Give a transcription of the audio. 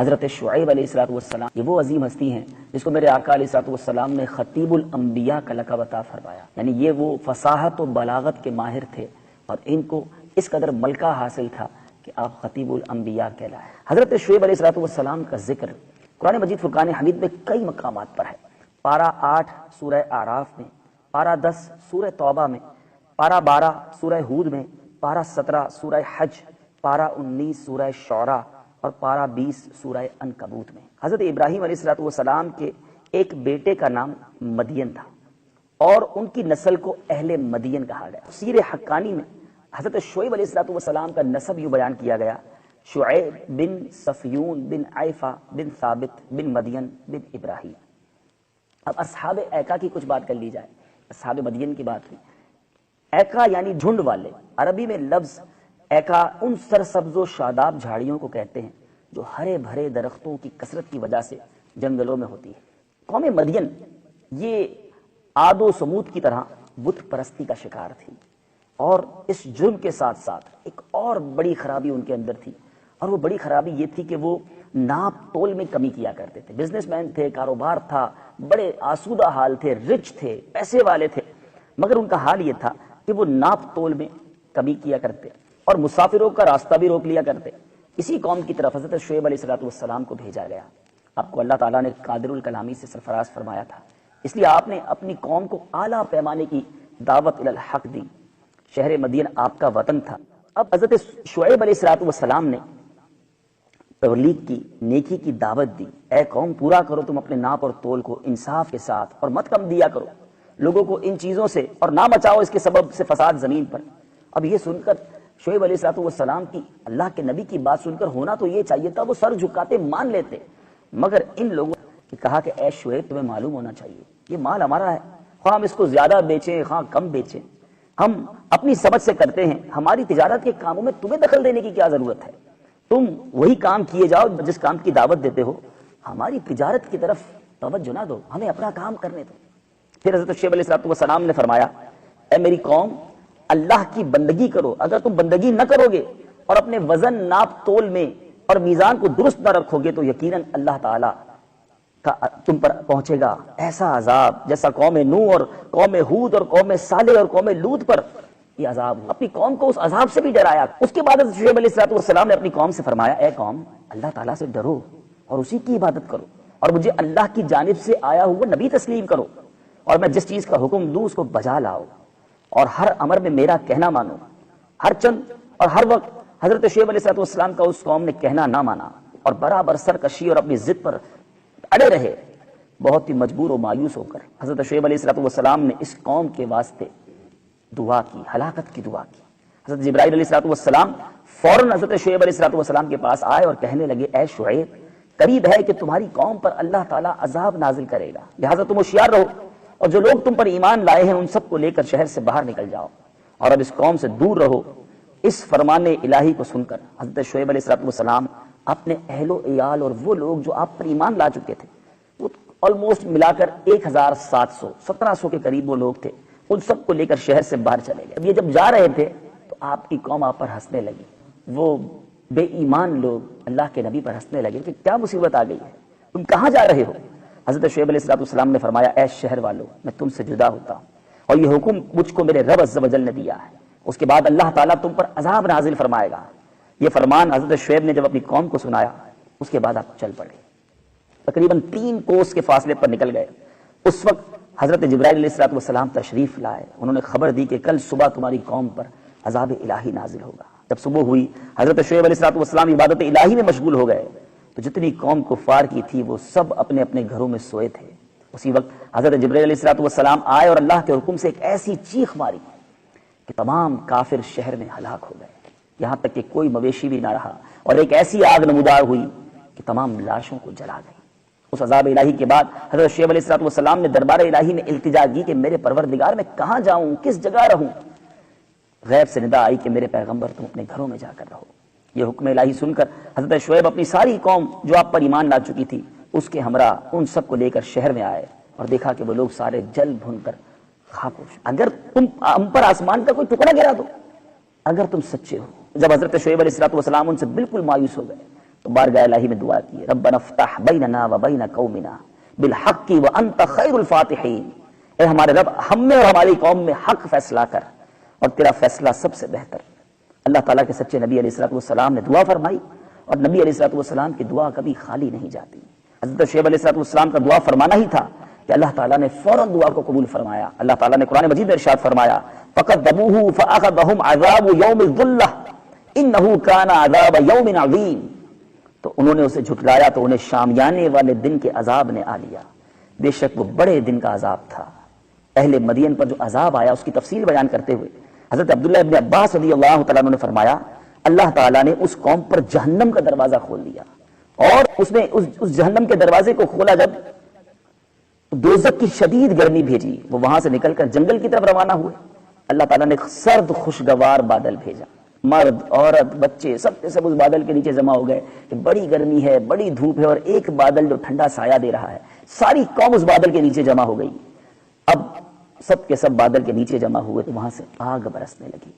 حضرت شعیب علیہ السلام یہ وہ عظیم ہستی ہیں جس کو میرے آقا علیہ السلام نے خطیب الانبیاء کا لقب عطا فرمایا، یعنی یہ وہ فصاحت و بلاغت کے ماہر تھے اور ان کو اس قدر ملکہ حاصل تھا کہ آپ خطیب الانبیاء کہلائے۔ حضرت شعیب علیہ السلام کا ذکر قرآن مجید فرقان حمید میں کئی مقامات پر ہے۔ پارہ 8 سورہ اعراف میں، پارہ 10 سورہ توبہ میں، پارہ 12 سورہ ہود میں، پارہ 17 سورہ حج، پارہ 19 سورہ شعراء اور پارہ 20 سورہ عنکبوت میں۔ حضرت ابراہیم علیہ السلام کے ایک بیٹے کا نام مدین تھا اور ان کی نسل کو اہل مدین کہا گیا۔ سیر حقانی میں حضرت شعیب علیہ السلام کا نسب یوں بیان کیا گیا: شعیب بن صفیون بن عیفہ بن ثابت بن مدین بن ابراہیم۔ اب اصحاب ایکا کی کچھ بات کر لی جائے، اصحاب مدین کی بات ہوئی۔ ایکا یعنی جھنڈ والے، عربی میں لفظ ایکا ان سرسبز و شاداب جھاڑیوں کو کہتے ہیں جو ہرے بھرے درختوں کی کثرت کی وجہ سے جنگلوں میں ہوتی ہے۔ قوم مدین یہ عاد و سمود کی طرح بت پرستی کا شکار تھی، اور اس جرم کے ساتھ ساتھ ایک اور بڑی خرابی ان کے اندر تھی، اور وہ بڑی خرابی یہ تھی کہ وہ ناپ تول میں کمی کیا کرتے تھے۔ بزنس مین تھے، کاروبار تھا، بڑے آسودہ حال تھے، رچ تھے، پیسے والے تھے، مگر ان کا حال یہ تھا کہ وہ ناپ تول میں کمی کیا کرتے اور مسافروں کا راستہ بھی روک لیا کرتے۔ اسی قوم کی طرف حضرت شعیب علیہ السلام کو بھیجا گیا۔ آپ کو اللہ تعالیٰ نے قادر الکلامی سے سرفراز فرمایا تھا، اس لیے آپ نے اپنی قوم کو اعلیٰ پیمانے کی دعوت الی الحق دی۔ شہر مدین آپ کا وطن تھا۔ اب حضرت شعیب علیہ السلام نے تبلیغ کی، نیکی کی دعوت دی۔ اے قوم، پورا کرو تم اپنے ناپ اور تول کو انصاف کے ساتھ اور مت کم دیا کرو لوگوں کو ان چیزوں سے، اور نہ مچاؤ اس کے سبب سے فساد زمین پر۔ اب یہ سن کر شعیب علیہ السلام کی، اللہ کے نبی کی بات سن کر ہونا تو یہ چاہیے تھا وہ سر جھکاتے مان لیتے، مگر ان لوگوں نے کہا کہ اے شعیب، تمہیں معلوم ہونا چاہیے یہ مال ہمارا ہے، خواہ ہم اس کو زیادہ بیچیں خواہ کم بیچیں، ہم اپنی سمجھ سے کرتے ہیں، ہماری تجارت کے کاموں میں تمہیں دخل دینے کی کیا ضرورت ہے؟ تم وہی کام کیے جاؤ جس کام کی دعوت دیتے ہو، ہماری تجارت کی طرف توجہ نہ دو، ہمیں اپنا کام کرنے دو۔ پھر حضرت شعیب علیہ السلام نے فرمایا: اے میری قوم، اللہ کی بندگی کرو، اگر تم بندگی نہ کرو گے اور اپنے وزن ناپ تول میں اور میزان کو درست نہ رکھو گے تو یقیناً اللہ تعالیٰ کا تم پر پہنچے گا ایسا عذاب جیسا قوم نوح اور قوم ہود اور قوم صالح اور قوم لوط پر یہ عذاب ہو۔ اپنی قوم کو اس عذاب سے بھی ڈرایا۔ اس کے بعد حضرت شعیب علیہ السلام نے اپنی قوم سے فرمایا: اے قوم، اللہ تعالیٰ سے ڈرو اور اسی کی عبادت کرو، اور مجھے اللہ کی جانب سے آیا ہوا نبی تسلیم کرو، اور میں جس چیز کا حکم دوں اس کو بجا لاؤ، اور ہر امر میں میرا کہنا مانو۔ ہر چند اور ہر وقت حضرت شعیب علیہ السلام کا اس قوم نے کہنا نہ مانا اور برابر سرکشی اور اپنی ضد پر اڑے رہے۔ بہت ہی مجبور و مایوس ہو کر حضرت شعیب علیہ السلام نے اس قوم کے واسطے دعا کی، ہلاکت کی دعا کی۔ حضرت جبرائیل علیہ السلام فوراً حضرت شعیب علیہ السلام کے پاس آئے اور کہنے لگے: اے شعیب، قریب ہے کہ تمہاری قوم پر اللہ تعالیٰ عذاب نازل کرے گا، لہٰذا تم ہوشیار رہو، اور جو لوگ تم پر ایمان لائے ہیں ان سب کو لے کر شہر سے باہر نکل جاؤ، اور اب اس قوم سے دور رہو۔ اس فرمان الہی کو سن کر حضرت شعیب علیہ السلام اپنے اہل و عیال اور وہ لوگ جو آپ پر ایمان لا چکے تھے، وہ آلموسٹ ملا کر 1700 کے قریب وہ لوگ تھے، ان سب کو لے کر شہر سے باہر چلے گئے۔ اب یہ جب جا رہے تھے تو آپ کی قوم آپ پر ہنسنے لگی، وہ بے ایمان لوگ اللہ کے نبی پر ہنسنے لگے کہ کیا مصیبت آ گئی ہے، تم کہاں جا رہے ہو؟ حضرت شعیب علیہ السلام نے فرمایا: اے شہر والوں، میں تم سے جدا ہوتا ہوں، اور یہ حکم مجھ کو میرے رب عز و جل نے دیا ہے، اس کے بعد اللہ تعالیٰ تم پر عذاب نازل فرمائے گا۔ یہ فرمان حضرت شعیب نے جب اپنی قوم کو سنایا، اس کے بعد آپ چل پڑے، تقریباً 3 کوس کے فاصلے پر نکل گئے۔ اس وقت حضرت جبرائیل علیہ السلام تشریف لائے، انہوں نے خبر دی کہ کل صبح تمہاری قوم پر عذاب الہی نازل ہوگا۔ جب صبح ہوئی، حضرت شعیب علیہ السلام عبادت الہی میں مشغول ہو گئے، تو جتنی قوم کفار کی تھی وہ سب اپنے اپنے گھروں میں سوئے تھے۔ اسی وقت حضرت جبرائیل علیہ السلام آئے اور اللہ کے حکم سے ایک ایسی چیخ ماری کہ تمام کافر شہر میں ہلاک ہو گئے، یہاں تک کہ کوئی مویشی بھی نہ رہا، اور ایک ایسی آگ نمودار ہوئی کہ تمام لاشوں کو جلا گئی۔ اس عذاب الہی کے بعد حضرت شعیب علیہ السلام نے دربار الہی میں التجا کی کہ میرے پروردگار، میں کہاں جاؤں، کس جگہ رہوں؟ غیب سے ندا آئی کہ میرے پیغمبر، تم اپنے گھروں میں جا کر رہو۔ یہ حکم الہی سن کر حضرت شعیب اپنی ساری قوم جو آپ پر ایمان لا چکی تھی اس کے ہمراہ ان سب کو لے کر شہر میں آئے، اور دیکھا کہ وہ لوگ سارے جل بھن کر خاک ہو۔ اگر تم ہم پر آسمان کا کوئی ٹکڑا گرا دو اگر تم سچے ہو۔ جب حضرت شعیب علیہ السلام ان سے بالکل مایوس ہو گئے، تو بارگاہ الہی میں دعا کی، ربنا افتح بیننا و بین قومنا بالحق وانت خیر الفاتحین، اے ہمارے رب ہم میں اور ہماری قوم میں حق فیصلہ کر اور تیرا فیصلہ سب سے بہتر۔ اللہ تعالیٰ کے سچے نبی علیہ الصلوۃ والسلام نے دعا فرمائی، اور نبی علیہ الصلوۃ والسلام کی دعا کبھی خالی نہیں جاتی۔ حضرت شعیب علیہ الصلوۃ والسلام کا دعا فرمانا ہی تھا کہ اللہ تعالیٰ نے فوراً دعا کو قبول فرمایا۔ اللہ تعالیٰ نے قرآن مجید میں ارشاد فرمایا، فَقَدَّمُوهُ فَأَخَذَهُمْ عَذَابُ يَوْمِ الظُّلَّةِ إِنَّهُ كَانَ عَذَابَ يَوْمٍ عَظِيمٍ، تو انہوں نے اسے جھٹلایا تو انہیں شامیانے والے دن کے عذاب نے آ لیا، بے شک وہ بڑے دن کا عذاب تھا۔ اہل مدین پر جو عذاب آیا اس کی تفصیل بیان کرتے ہوئے حضرت عبداللہ ابن عباس رضی اللہ تعالیٰ عنہ نے فرمایا، اللہ تعالیٰ نے اس قوم پر جہنم کا دروازہ کھول دیا، اور اس نے اس جہنم کے دروازے کو کھولا جب دوزخ کی شدید گرمی بھیجی، وہ وہاں سے نکل کر جنگل کی طرف روانہ ہوئے۔ اللہ تعالیٰ نے سرد خوشگوار بادل بھیجا، مرد عورت بچے سب کے سب اس بادل کے نیچے جمع ہو گئے کہ بڑی گرمی ہے، بڑی دھوپ ہے، اور ایک بادل جو ٹھنڈا سایہ دے رہا ہے، ساری قوم اس بادل کے نیچے جمع ہو گئی۔ اب سب کے سب بادل کے نیچے جمع ہوئے تو وہاں سے آگ برسنے لگی۔